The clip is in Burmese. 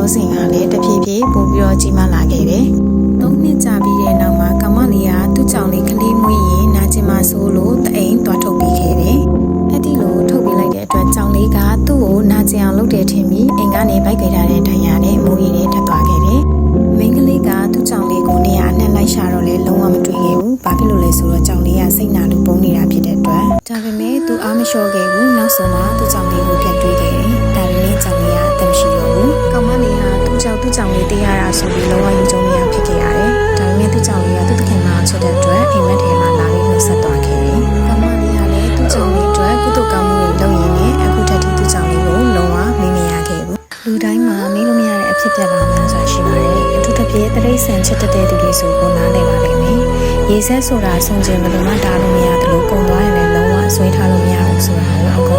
ရောစင်ကလည်းတဖြည်းဖြည်းပိုပြီးတော့ကြီးမားလာခဲ့တယ်။၃နှစ်ကြာပြီးတဲ့နောက်မှာကောင်မလေးကသူ့ကြောင့်လေးကလေးမွေးရင်နာကျင်မဆိုးလို့တအိမ်သွားထုတ်ပေးခဲ့တယ်။အဲ့ဒီလိုထုတ်ပေးလိုက်တဲ့အတွက်ကြောင့်လေးကသူ့ကိုနာကျင်အောင်လုပ်တယ်ထင်ပြီးအိမ်ကနေဗိုက်ကြထားတဲ့ဒဏ်ရာနဲ့မိုးရီနဲ့ထပ်သွားခဲ့တယ်။မိန်းကလေးကသူ့ကြောင့်လေးကိုနေရာအနှံ့လိုက်ရှာတော့လေလုံးဝမတွေ့ခဲ့ဘူး။ဘာဖြစ်လို့လဲဆိုတော့ကြောင့်လေးကစိတ်နာလို့ပုံနေတာဖြစ်တဲ့အတွက်ဒါပေမဲ့သူအားမလျှော့ခဲ့ဘူး။နောက်ဆုံးတော့သူ့ကြောင့်လေးကိုပြတ်တွေးခဲ့တယ်။ဒါပေမဲ့ကြောင့်လေးကအသက်မရှိတော့ဘူး။ကောင်မလေးကသူ့ကြောင့်လေးတေးရတာဆိုပြီးလုံးဝယူကြုံနေရဖြစ်ခဲ့ရတယ်။ဒါပေမဲ့သူ့ကြောင့်လေးကသူ့သခင်မအောင်ချက်တဲ့အတွက်အိမ်မက်ထဲမှာလာပြီးနှုတ်ဆက်သွားခဲ့တယ်။ကောင်မလေးကလည်းသူ့ကြောင့်လေးအတွက်ကုသိုလ်ကောင်းမှုတွေလုပ်ရင်းနဲ့အခုထက်ထိသူ့ကြောင့်လေးကိုလုံးဝမေ့မရခဲ့ဘူး။လူတိုင်းမှာမေ့လို့မရတဲ့အဖြစ်ပြက်လာမှဆိုတာရှိပါတယ်။အထူးသဖြင့်တရိษံချစ်တဲ့သူတွေဆိုကိုနားလည်ပါလိမ့်မယ်။ရေဆက်ဆိုတာဆုံးခြင်းဘယ်လိုမှတားလို့မရတယ်လို့ပုံသွားရင်လည်းလုံးဝဆွဲထားလို့မရဘူးဆိုတာကို